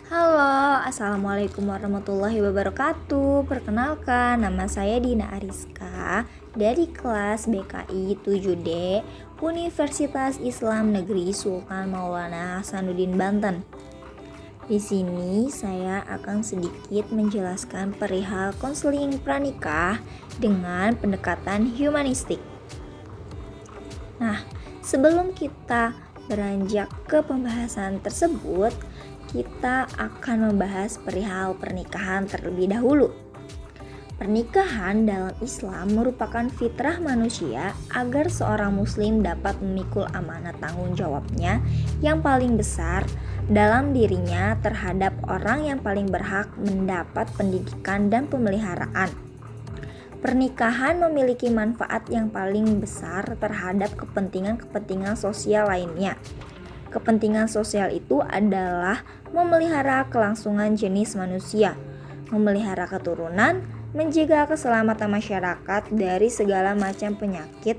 Halo, Assalamualaikum warahmatullahi wabarakatuh. Perkenalkan, nama saya Dina Ariska dari kelas BKI 7D Universitas Islam Negeri Sultan Maulana Hasanuddin Banten. Di sini saya akan sedikit menjelaskan perihal konseling pranikah dengan pendekatan humanistik. Nah, sebelum kita beranjak ke pembahasan tersebut, kita akan membahas perihal pernikahan terlebih dahulu. Pernikahan dalam Islam merupakan fitrah manusia agar seorang muslim dapat memikul amanat tanggung jawabnya yang paling besar dalam dirinya terhadap orang yang paling berhak mendapat pendidikan dan pemeliharaan. Pernikahan memiliki manfaat yang paling besar terhadap kepentingan-kepentingan sosial lainnya. Kepentingan sosial itu adalah memelihara kelangsungan jenis manusia, memelihara keturunan, menjaga keselamatan masyarakat dari segala macam penyakit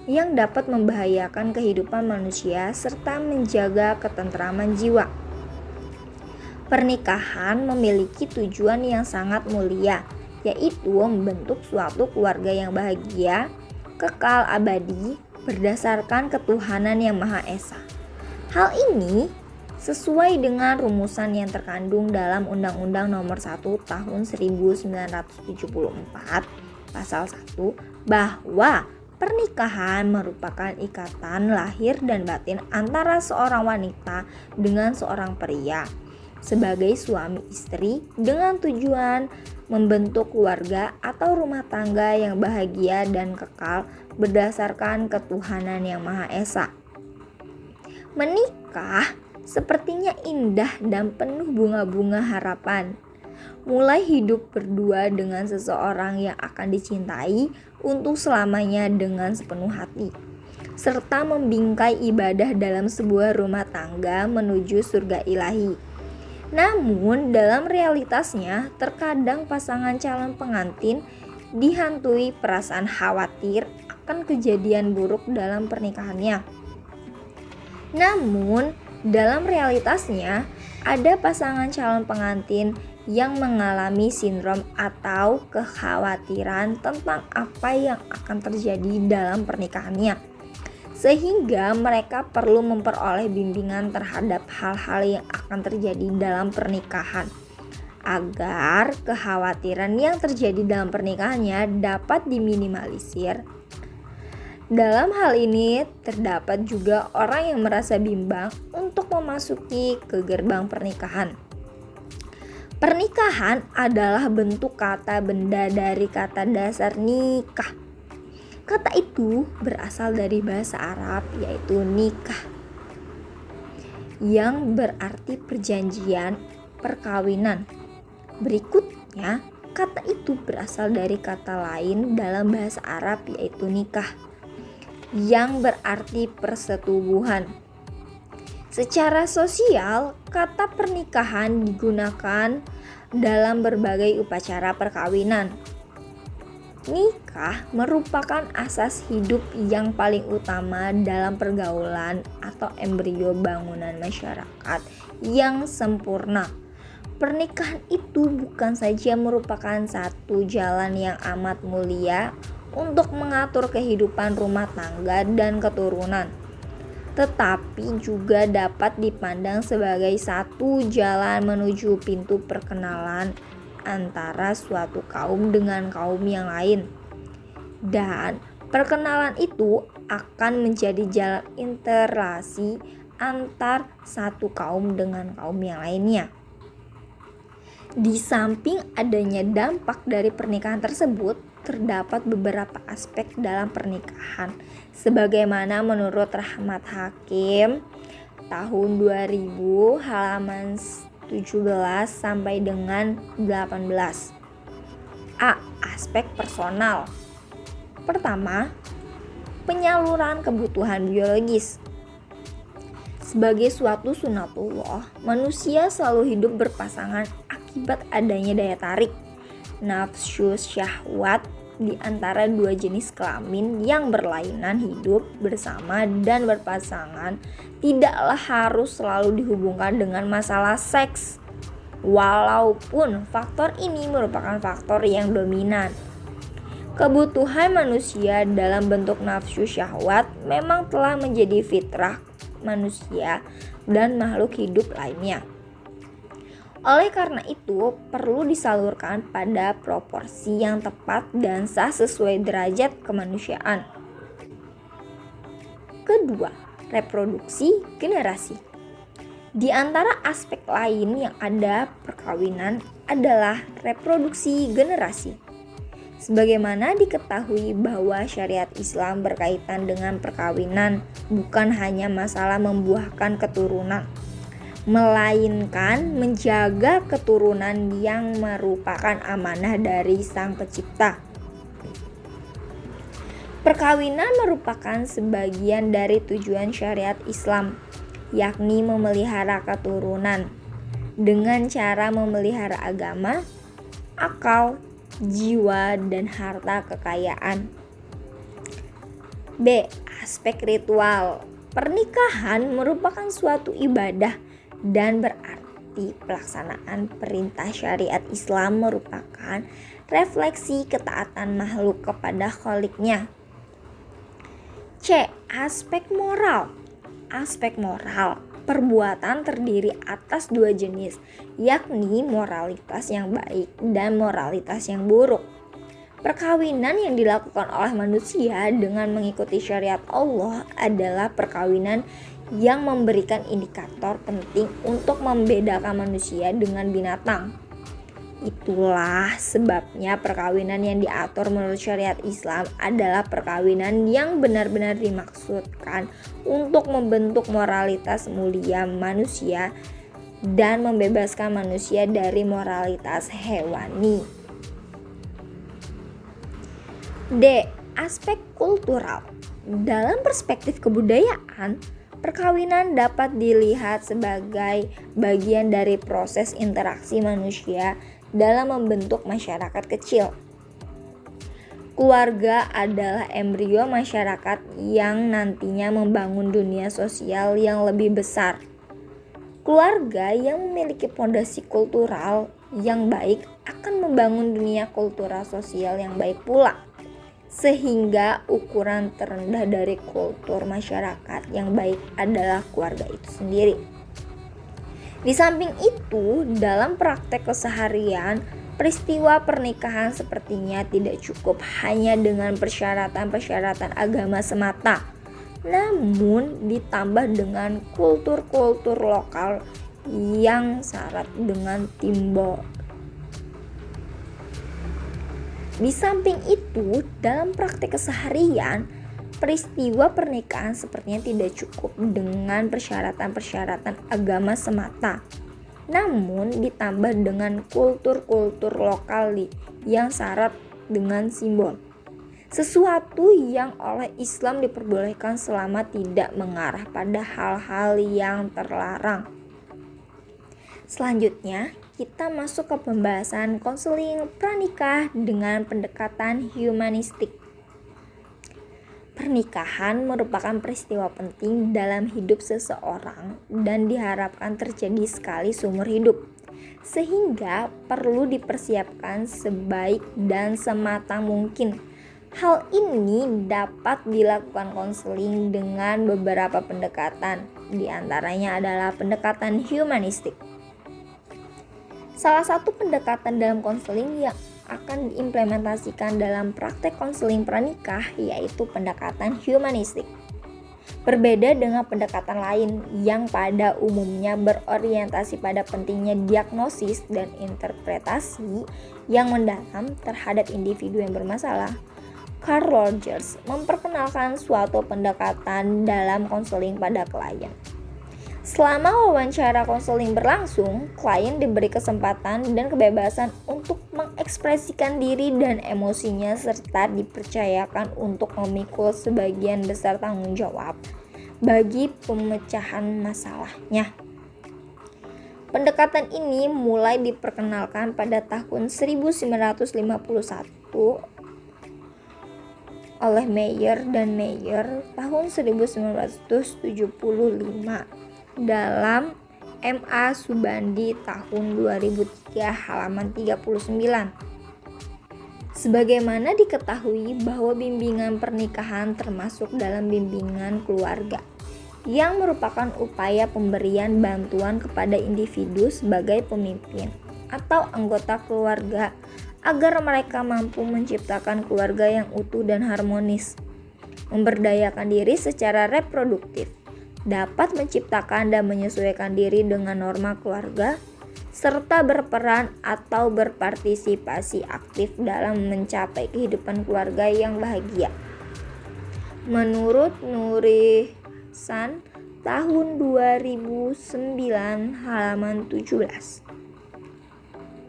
yang dapat membahayakan kehidupan manusia serta menjaga ketentraman jiwa. Pernikahan memiliki tujuan yang sangat mulia, yaitu membentuk suatu keluarga yang bahagia, kekal abadi, berdasarkan ketuhanan yang Maha Esa. Hal ini sesuai dengan rumusan yang terkandung dalam Undang-Undang Nomor 1 Tahun 1974 Pasal 1 bahwa pernikahan merupakan ikatan lahir dan batin antara seorang wanita dengan seorang pria sebagai suami istri dengan tujuan membentuk keluarga atau rumah tangga yang bahagia dan kekal berdasarkan ketuhanan yang Maha Esa. Menikah sepertinya indah dan penuh bunga-bunga harapan. Mulai hidup berdua dengan seseorang yang akan dicintai untuk selamanya dengan sepenuh hati, serta membingkai ibadah dalam sebuah rumah tangga menuju surga ilahi. Namun dalam realitasnya terkadang pasangan calon pengantin dihantui perasaan khawatir akan kejadian buruk dalam pernikahannya. Namun, dalam realitasnya, ada pasangan calon pengantin yang mengalami sindrom atau kekhawatiran tentang apa yang akan terjadi dalam pernikahannya, sehingga mereka perlu memperoleh bimbingan terhadap hal-hal yang akan terjadi dalam pernikahan, agar kekhawatiran yang terjadi dalam pernikahannya dapat diminimalisir. Dalam hal ini, terdapat juga orang yang merasa bimbang untuk memasuki ke gerbang pernikahan. Pernikahan adalah bentuk kata benda dari kata dasar nikah. Kata itu berasal dari bahasa Arab yaitu nikah, yang berarti perjanjian, perkawinan. Berikutnya, kata itu berasal dari kata lain dalam bahasa Arab yaitu nikah, yang berarti persetubuhan. Secara sosial, kata pernikahan digunakan dalam berbagai upacara perkawinan. Nikah merupakan asas hidup yang paling utama dalam pergaulan atau embrio bangunan masyarakat yang sempurna. Pernikahan itu bukan saja merupakan satu jalan yang amat mulia untuk mengatur kehidupan rumah tangga dan keturunan, tetapi juga dapat dipandang sebagai satu jalan menuju pintu perkenalan antara suatu kaum dengan kaum yang lain. Dan perkenalan itu akan menjadi jalan interelasi antar satu kaum dengan kaum yang lainnya. Di samping adanya dampak dari pernikahan tersebut, terdapat beberapa aspek dalam pernikahan sebagaimana menurut Rahmat Hakim tahun 2000 halaman 17 sampai dengan 18. A. Aspek personal. Pertama, penyaluran kebutuhan biologis. Sebagai suatu sunatullah, manusia selalu hidup berpasangan akibat adanya daya tarik nafsu syahwat di antara dua jenis kelamin yang berlainan hidup bersama dan berpasangan tidaklah harus selalu dihubungkan dengan masalah seks. walaupun faktor ini merupakan faktor yang dominan. Kebutuhan manusia dalam bentuk nafsu syahwat memang telah menjadi fitrah manusia dan makhluk hidup lainnya. Oleh karena itu, perlu disalurkan pada proporsi yang tepat dan sah sesuai derajat kemanusiaan. Kedua, reproduksi generasi. Di antara aspek lain yang ada perkawinan adalah reproduksi generasi. Sebagaimana diketahui bahwa syariat Islam berkaitan dengan perkawinan bukan hanya masalah membuahkan keturunan, melainkan menjaga keturunan yang merupakan amanah dari Sang Pencipta. Perkawinan merupakan sebagian dari tujuan syariat Islam, yakni memelihara keturunan dengan cara memelihara agama, akal, jiwa, dan harta kekayaan. B. Aspek ritual. Pernikahan merupakan suatu ibadah dan berarti pelaksanaan perintah syariat Islam merupakan refleksi ketaatan makhluk kepada Kholiknya. C. Aspek moral. Aspek moral, perbuatan terdiri atas dua jenis, yakni moralitas yang baik dan moralitas yang buruk. Perkawinan yang dilakukan oleh manusia dengan mengikuti syariat Allah adalah perkawinan yang memberikan indikator penting untuk membedakan manusia dengan binatang. Itulah sebabnya perkawinan yang diatur menurut syariat Islam adalah perkawinan yang benar-benar dimaksudkan untuk membentuk moralitas mulia manusia dan membebaskan manusia dari moralitas hewani. D. Aspek kultural. Dalam perspektif kebudayaan, perkawinan dapat dilihat sebagai bagian dari proses interaksi manusia dalam membentuk masyarakat kecil. Keluarga adalah embrio masyarakat yang nantinya membangun dunia sosial yang lebih besar. Keluarga yang memiliki fondasi kultural yang baik akan membangun dunia kultural sosial yang baik pula. Sehingga ukuran terendah dari kultur masyarakat yang baik adalah keluarga itu sendiri. Di samping itu, dalam praktek keseharian, peristiwa pernikahan sepertinya tidak cukup hanya dengan persyaratan-persyaratan agama semata, namun ditambah dengan kultur-kultur lokal yang syarat dengan timbul. Di samping itu, dalam praktek keseharian, peristiwa pernikahan sepertinya tidak cukup dengan persyaratan-persyaratan agama semata, namun ditambah dengan kultur-kultur lokal yang syarat dengan simbol. Sesuatu yang oleh Islam diperbolehkan selama tidak mengarah pada hal-hal yang terlarang. Selanjutnya, kita masuk ke pembahasan konseling pranikah dengan pendekatan humanistik. Pernikahan merupakan peristiwa penting dalam hidup seseorang dan diharapkan terjadi sekali seumur hidup, sehingga perlu dipersiapkan sebaik dan semata mungkin. Hal ini dapat dilakukan konseling dengan beberapa pendekatan, di antaranya adalah pendekatan humanistik. Salah satu pendekatan dalam konseling yang akan diimplementasikan dalam praktek konseling pranikah yaitu pendekatan humanistik. Berbeda dengan pendekatan lain yang pada umumnya berorientasi pada pentingnya diagnosis dan interpretasi yang mendalam terhadap individu yang bermasalah, Carl Rogers memperkenalkan suatu pendekatan dalam konseling pada klien. Selama wawancara konseling berlangsung, klien diberi kesempatan dan kebebasan untuk mengekspresikan diri dan emosinya serta dipercayakan untuk memikul sebagian besar tanggung jawab bagi pemecahan masalahnya. Pendekatan ini mulai diperkenalkan pada tahun 1951 oleh Meyer dan Meyer tahun 1975 dalam M.A. Subandi tahun 2003 halaman 39. Sebagaimana diketahui bahwa bimbingan pernikahan termasuk dalam bimbingan keluarga yang merupakan upaya pemberian bantuan kepada individu sebagai pemimpin atau anggota keluarga agar mereka mampu menciptakan keluarga yang utuh dan harmonis, memberdayakan diri secara reproduktif, dapat menciptakan dan menyesuaikan diri dengan norma keluarga, serta berperan atau berpartisipasi aktif dalam mencapai kehidupan keluarga yang bahagia. Menurut Nurisan tahun 2009 halaman 17.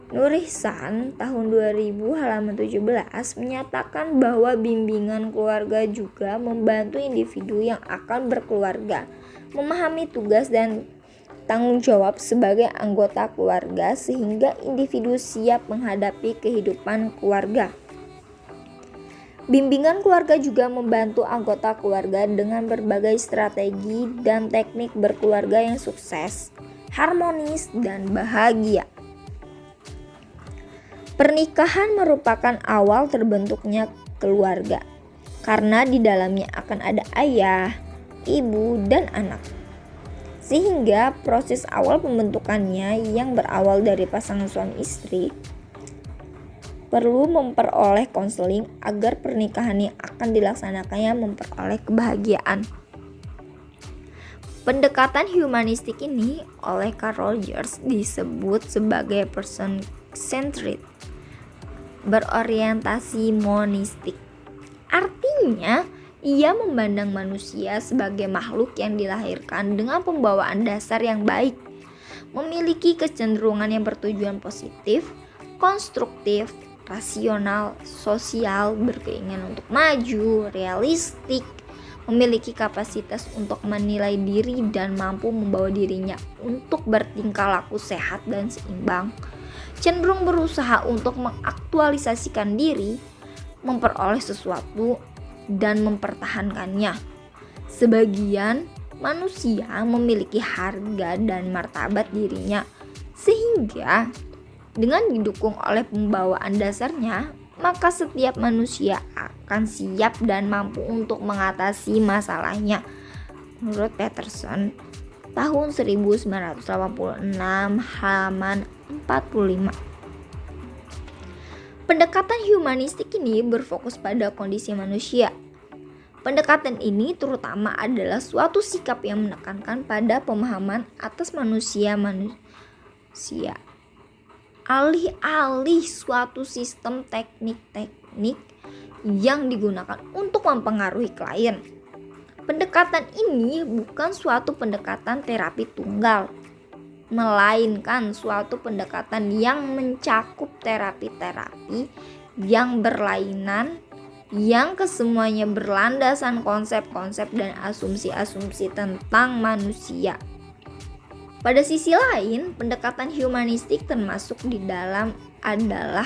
Nurisan tahun 2000 halaman 17 menyatakan bahwa bimbingan keluarga juga membantu individu yang akan berkeluarga memahami tugas dan tanggung jawab sebagai anggota keluarga sehingga individu siap menghadapi kehidupan keluarga. Bimbingan keluarga juga membantu anggota keluarga dengan berbagai strategi dan teknik berkeluarga yang sukses, harmonis, dan bahagia. Pernikahan merupakan awal terbentuknya keluarga, karena di dalamnya akan ada ayah, ibu, dan anak. Sehingga proses awal pembentukannya yang berawal dari pasangan suami istri perlu memperoleh konseling agar pernikahan yang akan dilaksanakannya memperoleh kebahagiaan. Pendekatan humanistik ini oleh Carl Rogers disebut sebagai person-centered, berorientasi monistik. Artinya, ia memandang manusia sebagai makhluk yang dilahirkan dengan pembawaan dasar yang baik, memiliki kecenderungan yang bertujuan positif, konstruktif, rasional, sosial, berkeinginan untuk maju, realistik, memiliki kapasitas untuk menilai diri dan mampu membawa dirinya untuk bertingkah laku sehat dan seimbang, cenderung berusaha untuk mengaktualisasikan diri, memperoleh sesuatu, dan mempertahankannya. Sebagian manusia memiliki harga dan martabat dirinya, sehingga dengan didukung oleh pembawaan dasarnya, maka setiap manusia akan siap dan mampu untuk mengatasi masalahnya. Menurut Peterson tahun 1986 halaman 45. Pendekatan humanistik ini berfokus pada kondisi manusia. Pendekatan ini terutama adalah suatu sikap yang menekankan pada pemahaman atas manusia, alih-alih suatu sistem teknik-teknik yang digunakan untuk mempengaruhi klien. Pendekatan ini bukan suatu pendekatan terapi tunggal, melainkan suatu pendekatan yang mencakup terapi-terapi yang berlainan, yang kesemuanya berlandasan konsep-konsep dan asumsi-asumsi tentang manusia. Pada sisi lain, pendekatan humanistik termasuk di dalam adalah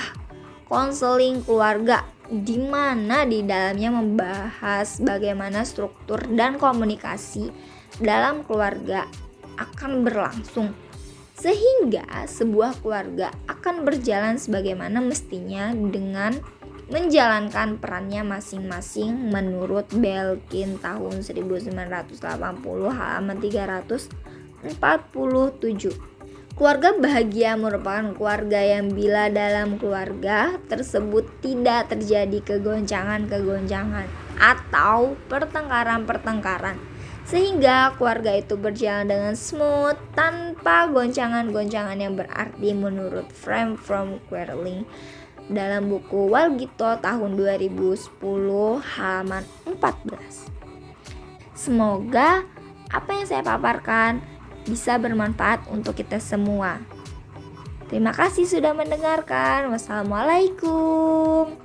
konseling keluarga, di mana di dalamnya membahas bagaimana struktur dan komunikasi dalam keluarga akan berlangsung, sehingga sebuah keluarga akan berjalan sebagaimana mestinya dengan menjalankan perannya masing-masing menurut Belkin tahun 1980 halaman 347. Keluarga bahagia merupakan keluarga yang bila dalam keluarga tersebut tidak terjadi kegoncangan-kegoncangan atau pertengkaran-pertengkaran, sehingga keluarga itu berjalan dengan smooth tanpa goncangan-goncangan yang berarti menurut Frame from Quarreling dalam buku Walgito tahun 2010 halaman 14. Semoga apa yang saya paparkan bisa bermanfaat untuk kita semua. Terima kasih sudah mendengarkan. Wassalamualaikum.